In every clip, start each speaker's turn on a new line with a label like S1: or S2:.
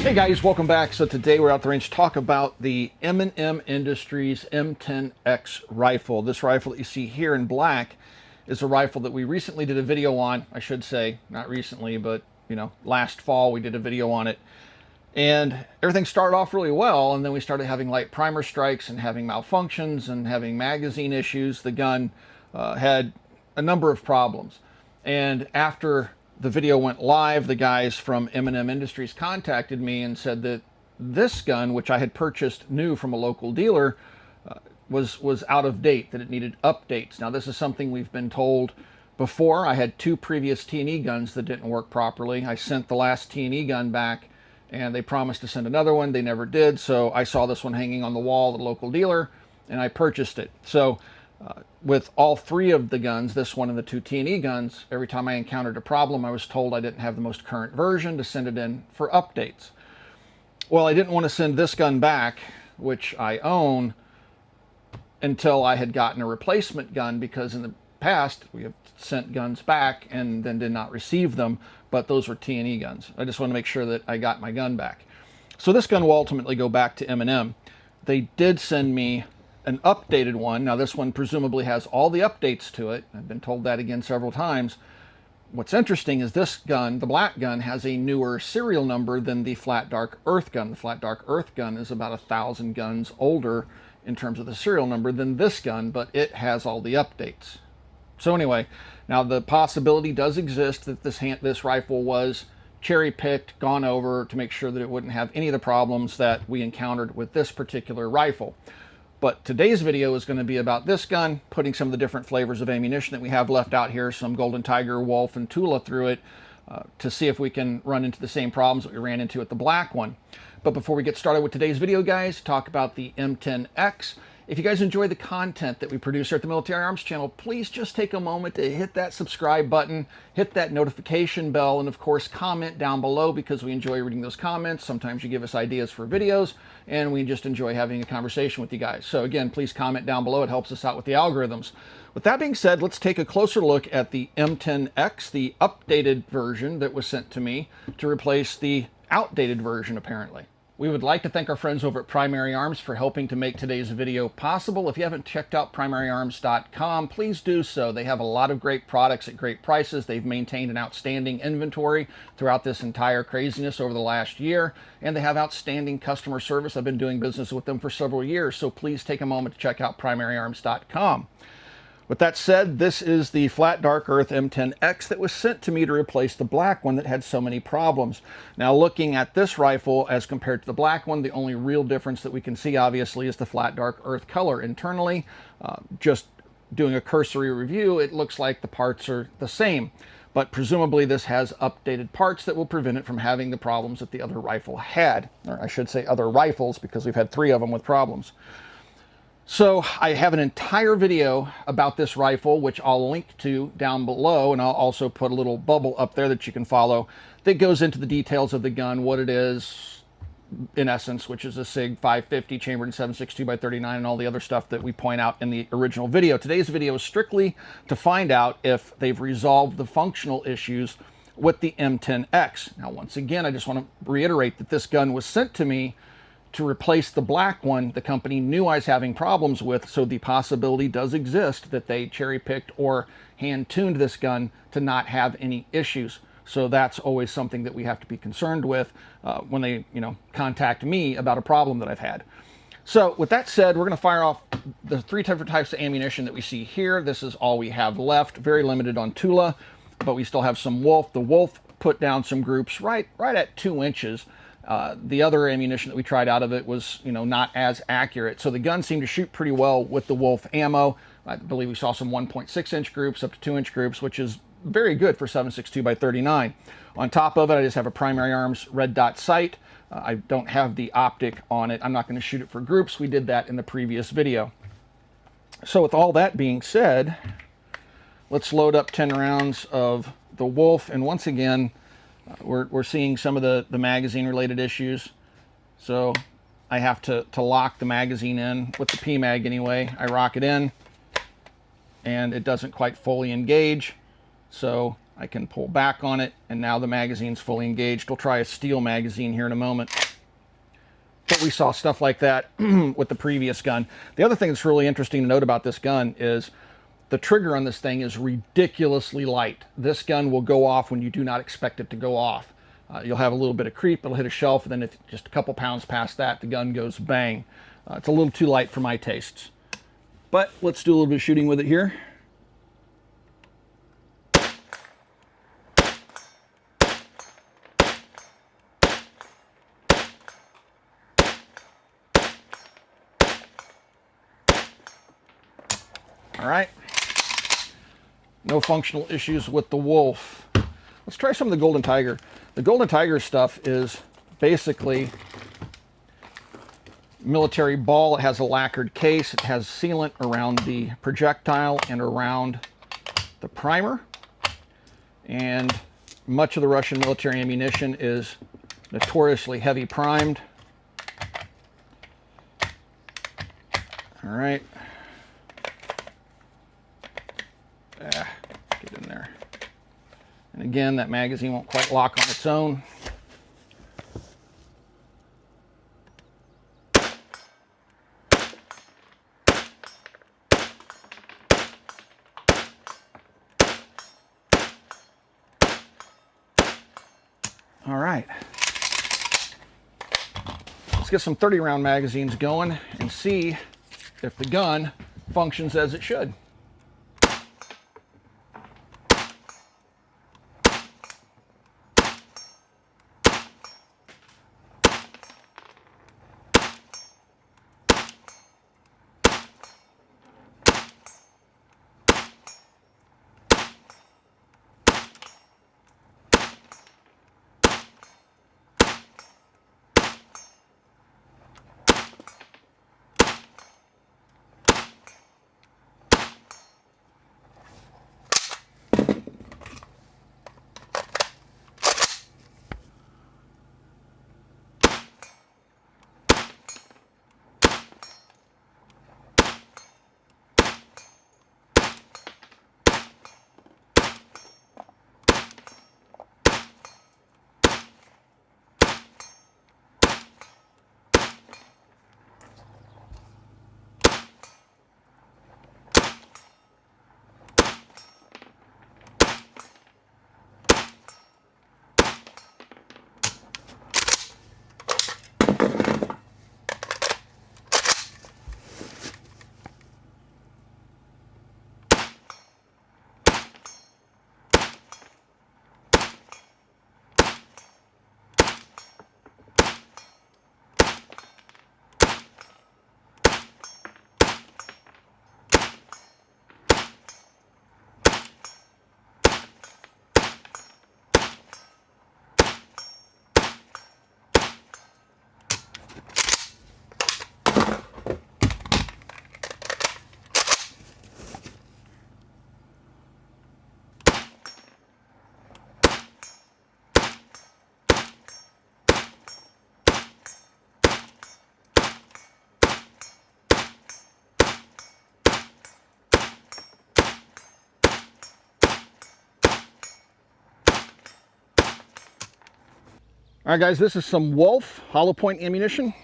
S1: Hey guys, welcome back. So today we're out the range to talk about the M&M Industries M10X rifle. This rifle that you see here in black is a rifle that we recently did a video on. I should say, not recently, but last fall we did a video on it. And everything started off really well, and then we started having light primer strikes and having malfunctions and having magazine issues. The gun had a number of problems. And after the video went live, the guys from M&M Industries contacted me and said that this gun, which I had purchased new from a local dealer, was out of date, that it needed updates. Now, this is something we've been told before. I had two previous T&E guns that didn't work properly. I sent the last T&E gun back, and they promised to send another one. They never did, so I saw this one hanging on the wall at a local dealer, and I purchased it. So with all three of the guns, this one and the two T&E guns, every time I encountered a problem, I was told I didn't have the most current version to send it in for updates. Well, I didn't want to send this gun back, which I own, until I had gotten a replacement gun, because in the past we have sent guns back and then did not receive them, but those were T&E guns. I just want to make sure that I got my gun back. So this gun will ultimately go back to M&M. They did send me an updated one. Now this one presumably has all the updates to it. I've been told that again several times. What's interesting is this gun, the black gun, has a newer serial number than the Flat Dark Earth gun. The Flat Dark Earth gun is about 1,000 guns older in terms of the serial number than this gun, but it has all the updates. So anyway, now the possibility does exist that this rifle was cherry-picked, gone over to make sure that it wouldn't have any of the problems that we encountered with this particular rifle. But today's video is going to be about this gun, putting some of the different flavors of ammunition that we have left out here, some Golden Tiger, Wolf, and Tula through it, to see if we can run into the same problems that we ran into with the black one. But before we get started with today's video, guys, talk about the M10X. If you guys enjoy the content that we produce here at the Military Arms channel, please just take a moment to hit that subscribe button, hit that notification bell, and of course comment down below, because we enjoy reading those comments. Sometimes you give us ideas for videos, and we just enjoy having a conversation with you guys. So again, please comment down below. It helps us out with the algorithms. With that being said, let's take a closer look at the M10X, the updated version that was sent to me to replace the outdated version, apparently. We would like to thank our friends over at Primary Arms for helping to make today's video possible. If you haven't checked out primaryarms.com, please do so. They have a lot of great products at great prices. They've maintained an outstanding inventory throughout this entire craziness over the last year, and they have outstanding customer service. I've been doing business with them for several years, so please take a moment to check out primaryarms.com. With that said, this is the Flat Dark Earth M10X that was sent to me to replace the black one that had so many problems. Now, looking at this rifle as compared to the black one, the only real difference that we can see, obviously, is the Flat Dark Earth color. Internally, just doing a cursory review, it looks like the parts are the same. But presumably this has updated parts that will prevent it from having the problems that the other rifle had. Or I should say other rifles, because we've had three of them with problems. So I have an entire video about this rifle, which I'll link to down below, and I'll also put a little bubble up there that you can follow that goes into the details of the gun, what it is, in essence, which is a SIG 550 chambered in 7.62x39, and all the other stuff that we point out in the original video. Today's video is strictly to find out if they've resolved the functional issues with the M10X. Now, once again, I just want to reiterate that this gun was sent to me to replace the black one the company knew I was having problems with, so the possibility does exist that they cherry-picked or hand-tuned this gun to not have any issues. So that's always something that we have to be concerned with when they, contact me about a problem that I've had. So with that said, we're going to fire off the three different types of ammunition that we see here. This is all we have left. Very limited on Tula, but we still have some Wolf. The Wolf put down some groups right at 2 inches. The other ammunition that we tried out of it was, not as accurate. So the gun seemed to shoot pretty well with the Wolf ammo. I believe we saw some 1.6-inch groups up to 2-inch groups, which is very good for 7.62x39. On top of it, I just have a Primary Arms red dot sight. I don't have the optic on it. I'm not going to shoot it for groups. We did that in the previous video. So with all that being said, let's load up 10 rounds of the Wolf. And once again, we're seeing some of the magazine related issues. So I have to lock the magazine in with the PMag anyway. I rock it in and it doesn't quite fully engage. So I can pull back on it, and now the magazine's fully engaged. We'll try a steel magazine here in a moment. But we saw stuff like that with the previous gun. The other thing that's really interesting to note about this gun is the trigger on this thing is ridiculously light. This gun will go off when you do not expect it to go off. You'll have a little bit of creep, it'll hit a shelf, and then if just a couple pounds past that, the gun goes bang. It's a little too light for my tastes. But let's do a little bit of shooting with it here. All right. No functional issues with the Wolf. Let's try some of the Golden Tiger. The Golden Tiger stuff is basically military ball. It has a lacquered case. It has sealant around the projectile and around the primer. And much of the Russian military ammunition is notoriously heavy primed. All right. Get in there. And again, that magazine won't quite lock on its own. All right. Let's get some 30-round magazines going and see if the gun functions as it should. All right, guys, this is some Wolf hollow point ammunition.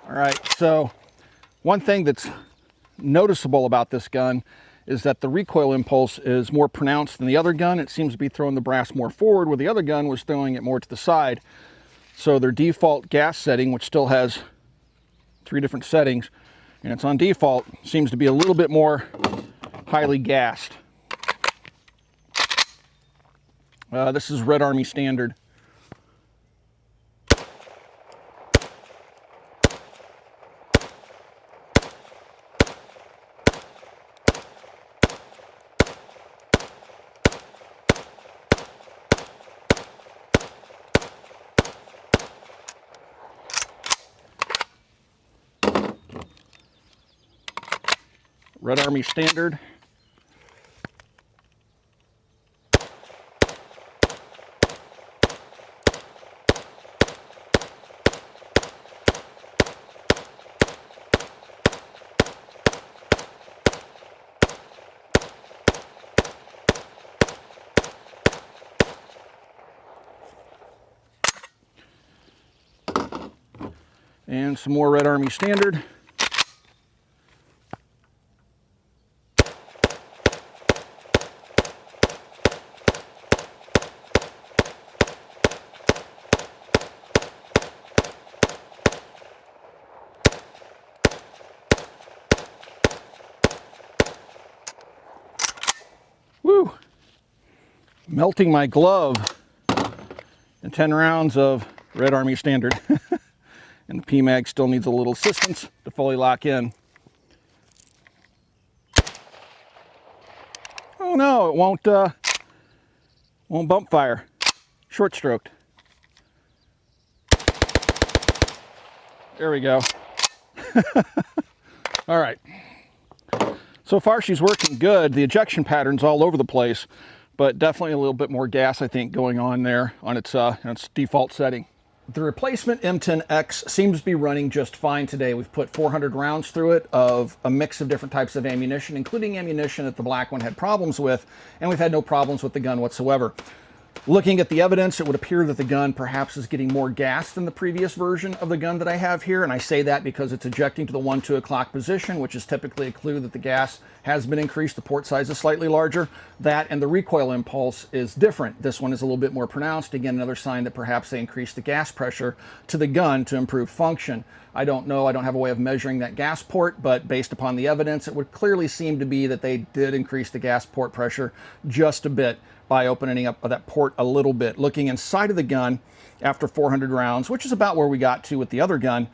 S1: All right, so one thing that's noticeable about this gun is that the recoil impulse is more pronounced than the other gun. It seems to be throwing the brass more forward, where the other gun was throwing it more to the side. So their default gas setting, which still has 3 different settings, and it's on default, seems to be a little bit more highly gassed. This is Red Army standard. Red Army standard. And some more Red Army Standard. Woo! Melting my glove. And 10 rounds of Red Army Standard. And the PMag still needs a little assistance to fully lock in. Oh no, it won't bump fire. Short stroked. There we go. All right. So far she's working good. The ejection pattern's all over the place, but definitely a little bit more gas, I think, going on there on its default setting. The replacement M10X seems to be running just fine today. We've put 400 rounds through it of a mix of different types of ammunition, including ammunition that the black one had problems with, and we've had no problems with the gun whatsoever. Looking at the evidence, it would appear that the gun perhaps is getting more gas than the previous version of the gun that I have here, and I say that because it's ejecting to the 1, 2 o'clock position, which is typically a clue that the gas has been increased. The port size is slightly larger. That and the recoil impulse is different. This one is a little bit more pronounced. Again, another sign that perhaps they increased the gas pressure to the gun to improve function. I don't know. I don't have a way of measuring that gas port, but based upon the evidence, it would clearly seem to be that they did increase the gas port pressure just a bit by opening up that port a little bit. Looking inside of the gun after 400 rounds, which is about where we got to with the other gun,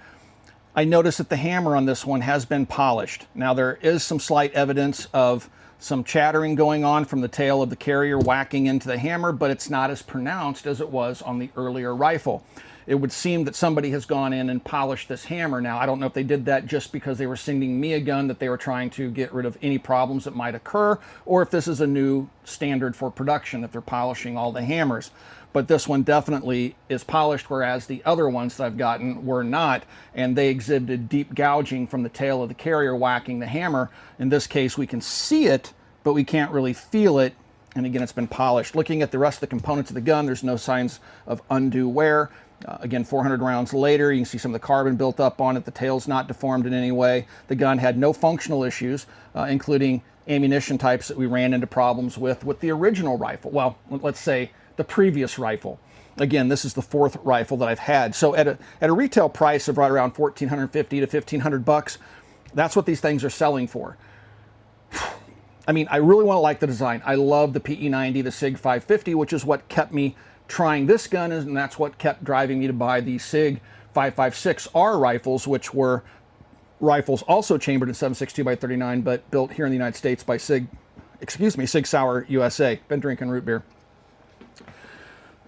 S1: I noticed that the hammer on this one has been polished. Now there is some slight evidence of some chattering going on from the tail of the carrier whacking into the hammer, but it's not as pronounced as it was on the earlier rifle. It would seem that somebody has gone in and polished this hammer. Now, I don't know if they did that just because they were sending me a gun that they were trying to get rid of any problems that might occur, or if this is a new standard for production, that they're polishing all the hammers. But this one definitely is polished, whereas the other ones that I've gotten were not, and they exhibited deep gouging from the tail of the carrier whacking the hammer. In this case, we can see it, but we can't really feel it. And again, it's been polished. Looking at the rest of the components of the gun, there's no signs of undue wear. Again, 400 rounds later, you can see some of the carbon built up on it. The tail's not deformed in any way. The gun had no functional issues, including ammunition types that we ran into problems with the original rifle. Well, let's say the previous rifle. Again, this is the 4th rifle that I've had. So at a retail price of right around $1,450 to $1,500, that's what these things are selling for. I mean, I really want to like the design. I love the PE90, the SIG 550, which is what kept me trying this gun, and that's what kept driving me to buy the SIG 556R rifles, which were rifles also chambered in 7.62x39, but built here in the United States by Sig Sauer USA. Been drinking root beer.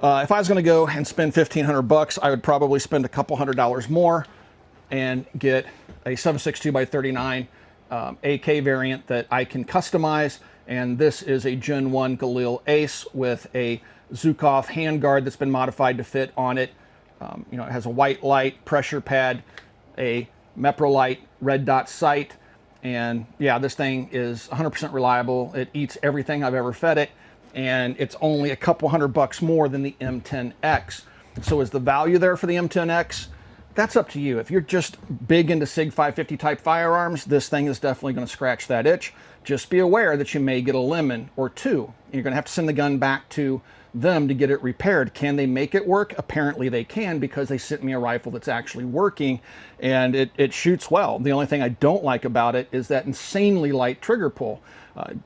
S1: If I was going to go and spend $1,500, I would probably spend a couple $100 more and get a 7.62x39 AK variant that I can customize. And this is a Gen 1 Galil Ace with a Zukov handguard that's been modified to fit on it. It has a white light, pressure pad, a Meprolite red dot sight, and yeah, this thing is 100% reliable. It eats everything I've ever fed it, and it's only a couple $100 more than the M10X. So is the value there for the M10X? That's up to you. If you're just big into SIG 550 type firearms, this thing is definitely going to scratch that itch. Just be aware that you may get a lemon or two. You're going to have to send the gun back to them to get it repaired. Can they make it work? Apparently they can, because they sent me a rifle that's actually working, and it shoots well. The only thing I don't like about it is that insanely light trigger pull.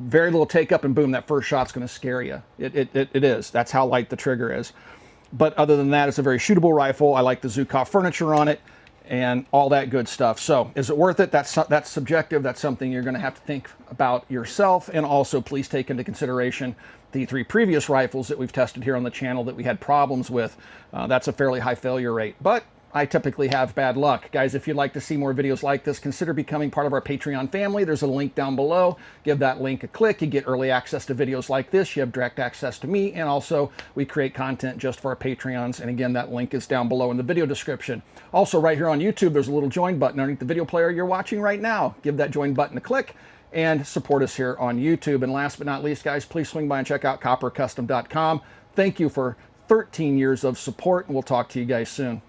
S1: Very little take up, and boom, that first shot's going to scare you. It is. That's how light the trigger is. But other than that, it's a very shootable rifle. I like the Zukov furniture on it and all that good stuff. So is it worth it? That's subjective. That's something you're going to have to think about yourself. And also, please take into consideration the 3 previous rifles that we've tested here on the channel that we had problems with. That's a fairly high failure rate, but I typically have bad luck. Guys, if you'd like to see more videos like this, consider becoming part of our Patreon family. There's a link down below. Give that link a click. You get early access to videos like this. You have direct access to me, and also we create content just for our Patreons. And again, that link is down below in the video description. Also, right here on YouTube, there's a little join button underneath the video player you're watching right now. Give that join button a click and support us here on YouTube. And last but not least, guys, please swing by and check out coppercustom.com. Thank you for 13 years of support, and we'll talk to you guys soon.